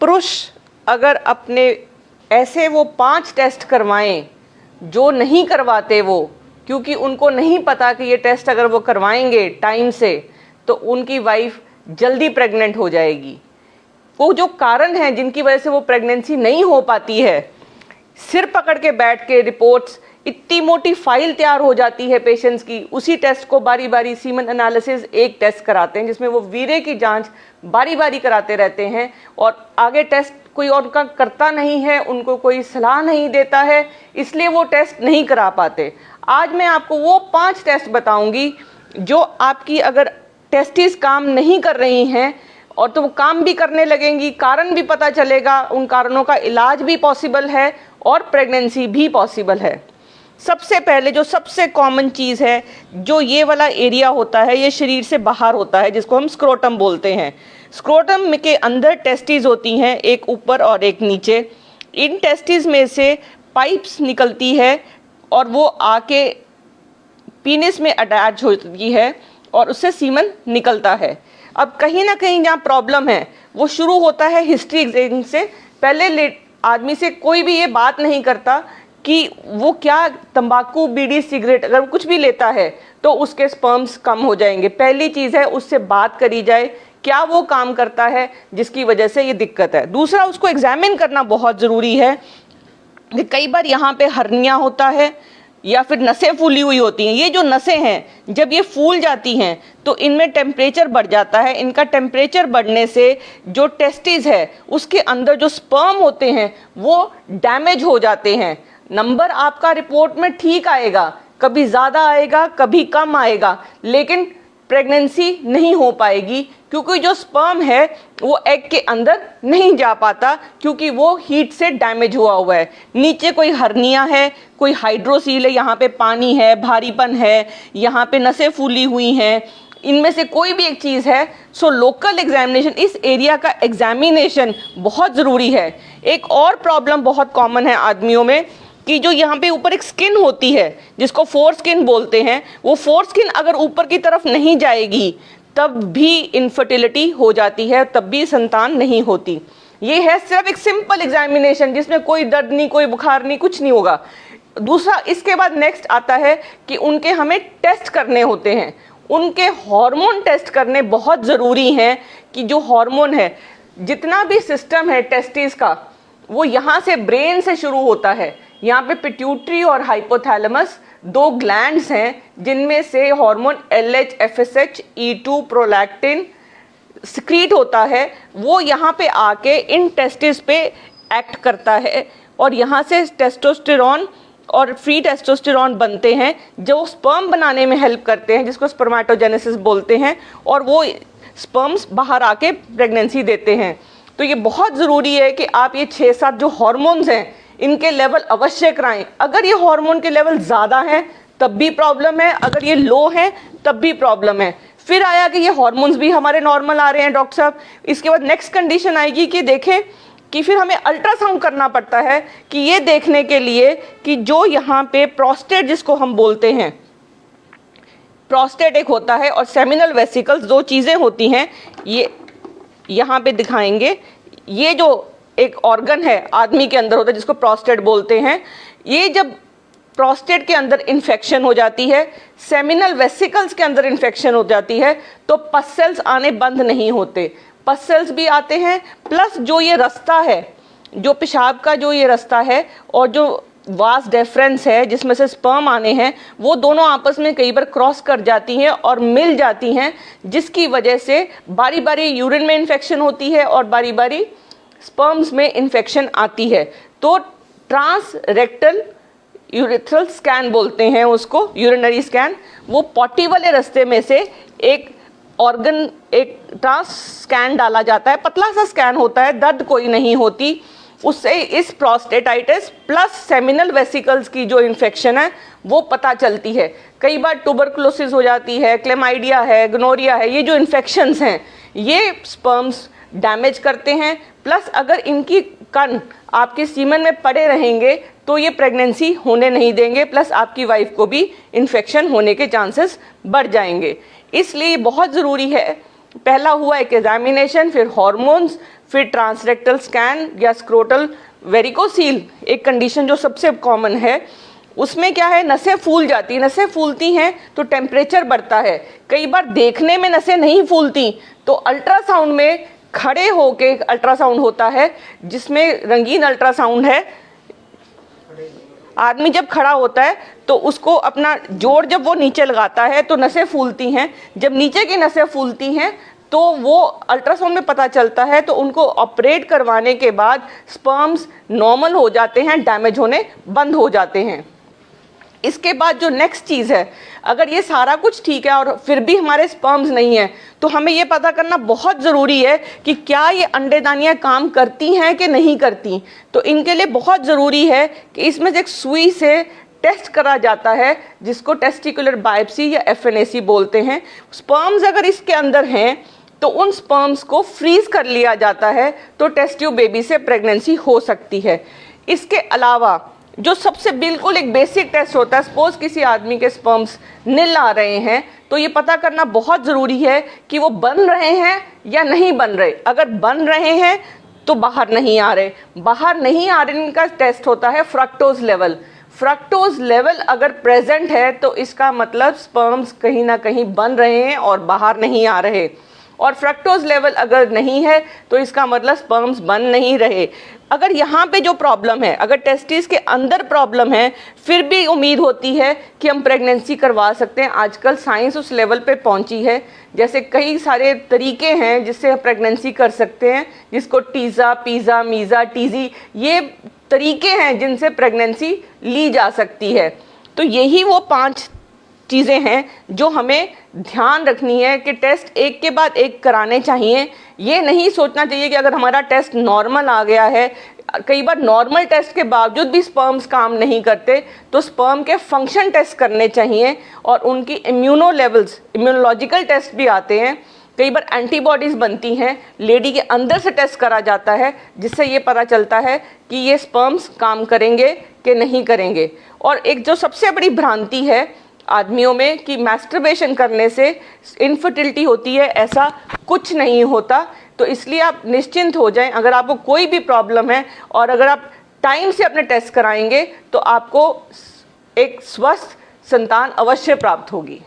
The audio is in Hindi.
पुरुष अगर अपने ऐसे वो 5 टेस्ट करवाएं जो नहीं करवाते वो, क्योंकि उनको नहीं पता कि ये टेस्ट अगर वो करवाएंगे टाइम से तो उनकी वाइफ जल्दी प्रेग्नेंट हो जाएगी। वो जो कारण हैं जिनकी वजह से वो प्रेगनेंसी नहीं हो पाती है, सिर पकड़ के बैठ के रिपोर्ट्स, इतनी मोटी फाइल तैयार हो जाती है पेशेंट्स की, उसी टेस्ट को बारी बारी सीमन एनालिसिस एक टेस्ट कराते हैं जिसमें वो वीर्य की जांच बारी बारी कराते रहते हैं और आगे टेस्ट कोई और का करता नहीं है, उनको कोई सलाह नहीं देता है, इसलिए वो टेस्ट नहीं करा पाते। आज मैं आपको वो 5 टेस्ट बताऊंगी जो आपकी अगर टेस्टिस काम नहीं कर रही हैं और तो वो काम भी करने लगेंगी, कारण भी पता चलेगा, उन कारणों का इलाज भी पॉसिबल है और प्रेगनेंसी भी पॉसिबल है। सबसे पहले जो सबसे कॉमन चीज़ है, जो ये वाला एरिया होता है, ये शरीर से बाहर होता है जिसको हम स्क्रोटम बोलते हैं। स्क्रोटम के अंदर टेस्टिस होती हैं, एक ऊपर और एक नीचे। इन टेस्टिस में से पाइप्स निकलती है और वो आके पीनिस में अटैच होती है और उससे सीमन निकलता है। अब कहीं ना कहीं जहाँ प्रॉब्लम है वो शुरू होता है हिस्ट्री एग्जाम से पहले। आदमी से कोई भी ये बात नहीं करता कि वो क्या तंबाकू, बीड़ी, सिगरेट अगर कुछ भी लेता है तो उसके स्पर्म्स कम हो जाएंगे। पहली चीज़ है उससे बात करी जाए, क्या वो काम करता है जिसकी वजह से ये दिक्कत है। दूसरा, उसको एग्जामिन करना बहुत ज़रूरी है कि कई बार यहाँ पे हर्निया होता है या फिर नसें फूली हुई होती हैं। ये जो नसें हैं जब ये फूल जाती हैं तो इनमें टेम्परेचर बढ़ जाता है। इनका टेम्परेचर बढ़ने से जो टेस्टिस है उसके अंदर जो स्पर्म होते हैं वो डैमेज हो जाते हैं। नंबर आपका रिपोर्ट में ठीक आएगा, कभी ज़्यादा आएगा कभी कम आएगा, लेकिन प्रेगनेंसी नहीं हो पाएगी क्योंकि जो स्पर्म है वो एग के अंदर नहीं जा पाता क्योंकि वो हीट से डैमेज हुआ है। नीचे कोई हर्निया है, कोई हाइड्रोसील है, यहाँ पे पानी है, भारीपन है, यहाँ पे नसें फूली हुई हैं, इनमें से कोई भी एक चीज़ है। सो लोकल एग्जामिनेशन, इस एरिया का एग्जामिनेशन बहुत ज़रूरी है। एक और प्रॉब्लम बहुत कॉमन है आदमियों में कि जो यहाँ पे ऊपर एक स्किन होती है जिसको फोर स्किन बोलते हैं, वो फोर स्किन अगर ऊपर की तरफ नहीं जाएगी तब भी इनफर्टिलिटी हो जाती है, तब भी संतान नहीं होती। ये है सिर्फ एक सिंपल एग्जामिनेशन जिसमें कोई दर्द नहीं, कोई बुखार नहीं, कुछ नहीं होगा। दूसरा, इसके बाद नेक्स्ट आता है कि उनके हमें टेस्ट करने होते हैं। उनके हार्मोन टेस्ट करने बहुत ज़रूरी हैं कि जो हार्मोन है, जितना भी सिस्टम है टेस्टिस का, वो यहाँ से ब्रेन से शुरू होता है। यहाँ पे पिट्यूटरी और हाइपोथैलेमस 2 ग्लैंड्स हैं जिनमें से hormone LH, FSH, E2, prolactin secrete होता है। वो यहाँ पे आके इन टेस्टिस पे एक्ट करता है और यहाँ से टेस्टोस्टेरॉन और फ्री टेस्टोस्टेरॉन बनते हैं जो स्पर्म बनाने में हेल्प करते हैं, जिसको स्पर्मेटोजेनेसिस बोलते हैं, और वो स्पर्म्स बाहर आके प्रेगनेंसी देते हैं। तो ये बहुत ज़रूरी है कि आप ये 6-7 जो हार्मोन्स हैं इनके लेवल अवश्य कराएं। अगर ये हार्मोन के लेवल ज़्यादा हैं तब भी प्रॉब्लम है, अगर ये लो हैं तब भी प्रॉब्लम है। फिर आया कि ये हार्मोन्स भी हमारे नॉर्मल आ रहे हैं डॉक्टर साहब, इसके बाद नेक्स्ट कंडीशन आएगी कि देखें कि फिर हमें अल्ट्रासाउंड करना पड़ता है कि ये देखने के लिए कि जो यहाँ पे प्रोस्टेट जिसको हम बोलते हैं, प्रोस्टेट एक होता है और सेमिनल वेसिकल्स 2 चीज़ें होती हैं। ये यहाँ पे दिखाएंगे, ये जो एक ऑर्गन है आदमी के अंदर होता है जिसको प्रोस्टेट बोलते हैं। ये जब प्रोस्टेट के अंदर इन्फेक्शन हो जाती है, सेमिनल वेसिकल्स के अंदर इन्फेक्शन हो जाती है, तो पस सेल्स आने बंद नहीं होते, पस सेल्स भी आते हैं। प्लस जो ये रास्ता है, जो पेशाब का जो ये रास्ता है और जो वास डेफरेंस है जिसमें से स्पर्म आने हैं, वो दोनों आपस में कई बार क्रॉस कर जाती हैं और मिल जाती हैं, जिसकी वजह से बारी बारी यूरिन में इन्फेक्शन होती है और बारी बारी स्पर्म्स में इन्फेक्शन आती है। तो ट्रांस रेक्टल यूरेथ्रल स्कैन बोलते हैं उसको, यूरिनरी स्कैन, वो पॉटी वाले रास्ते में से एक ऑर्गन, एक ट्रांस स्कैन डाला जाता है, पतला सा स्कैन होता है, दर्द कोई नहीं होती। उससे इस प्रोस्टेटाइटिस प्लस सेमिनल वेसिकल्स की जो इन्फेक्शन है वो पता चलती है। कई बार ट्यूबरकुलोसिस हो जाती है, क्लेमाइडिया है, गोनोरिया है, ये जो इन्फेक्शंस हैं ये स्पर्म्स डैमेज करते हैं। प्लस अगर इनकी कण आपके सीमन में पड़े रहेंगे तो ये प्रेगनेंसी होने नहीं देंगे, प्लस आपकी वाइफ को भी इन्फेक्शन होने के चांसेस बढ़ जाएंगे। इसलिए बहुत ज़रूरी है पहला हुआ एक एग्जामिनेशन, फिर हॉर्मोन्स, फिर ट्रांसरेक्टल स्कैन या स्क्रोटल वेरिकोसील, एक कंडीशन जो सबसे कॉमन है। उसमें क्या है, नसें फूल जाती हैं, नसें फूलती हैं तो टेम्परेचर बढ़ता है। कई बार देखने में नसें नहीं फूलती तो अल्ट्रासाउंड में खड़े होके अल्ट्रासाउंड होता है, जिसमें रंगीन अल्ट्रासाउंड है। आदमी जब खड़ा होता है तो उसको अपना जोड़ जब वो नीचे लगाता है तो नसें फूलती हैं। जब नीचे की नसें फूलती हैं तो वो अल्ट्रासाउंड में पता चलता है, तो उनको ऑपरेट करवाने के बाद स्पर्म्स नॉर्मल हो जाते हैं, डैमेज होने बंद हो जाते हैं। इसके बाद जो नेक्स्ट चीज़ है, अगर ये सारा कुछ ठीक है और फिर भी हमारे स्पर्म्स नहीं है, तो हमें ये पता करना बहुत ज़रूरी है कि क्या ये अंडेदानियाँ काम करती हैं कि नहीं करती। तो इनके लिए बहुत ज़रूरी है कि इसमें से एक सुई से टेस्ट करा जाता है, जिसको टेस्टिकुलर बायोप्सी या FNAC बोलते हैं। स्पर्म्स अगर इसके अंदर हैं तो उन स्पर्म्स को फ्रीज कर लिया जाता है, तो टेस्ट ट्यूब बेबी से प्रेगनेंसी हो सकती है। इसके अलावा जो सबसे बिल्कुल एक बेसिक टेस्ट होता है, सपोज किसी आदमी के स्पर्म्स नील आ रहे हैं, तो ये पता करना बहुत ज़रूरी है कि वो बन रहे हैं या नहीं बन रहे। अगर बन रहे हैं तो बाहर नहीं आ रहे, बाहर नहीं आ रहे, इनका टेस्ट होता है फ्रक्टोज लेवल। फ्रक्टोज लेवल अगर प्रेजेंट है तो इसका मतलब स्पर्म्स कहीं ना कहीं बन रहे हैं और बाहर नहीं आ रहे, और फ्रक्टोज लेवल अगर नहीं है तो इसका मतलब स्पर्म्स बन नहीं रहे। अगर यहाँ पे जो प्रॉब्लम है, अगर टेस्टिस के अंदर प्रॉब्लम है, फिर भी उम्मीद होती है कि हम प्रेगनेंसी करवा सकते हैं। आजकल साइंस उस लेवल पे पहुँची है, जैसे कई सारे तरीके हैं जिससे प्रेगनेंसी कर सकते हैं, जिसको टीज़ा, पीज़ा, मीज़ा, टीज़ी, ये तरीके हैं जिनसे प्रेगनेंसी ली जा सकती है। तो यही वो 5 चीज़ें हैं जो हमें ध्यान रखनी है कि टेस्ट एक के बाद एक कराने चाहिए। ये नहीं सोचना चाहिए कि अगर हमारा टेस्ट नॉर्मल आ गया है, कई बार नॉर्मल टेस्ट के बावजूद भी स्पर्म्स काम नहीं करते, तो स्पर्म के फंक्शन टेस्ट करने चाहिए और उनकी इम्यूनो लेवल्स, इम्यूनोलॉजिकल टेस्ट भी आते हैं। कई बार एंटीबॉडीज़ बनती हैं, लेडी के अंदर से टेस्ट करा जाता है, जिससे ये पता चलता है कि ये स्पर्म्स काम करेंगे कि नहीं करेंगे। और एक जो सबसे बड़ी भ्रांति है आदमियों में कि मैस्टरबेशन करने से इनफर्टिलिटी होती है, ऐसा कुछ नहीं होता। तो इसलिए आप निश्चिंत हो जाएं। अगर आपको कोई भी प्रॉब्लम है और अगर आप टाइम से अपने टेस्ट कराएंगे तो आपको एक स्वस्थ संतान अवश्य प्राप्त होगी।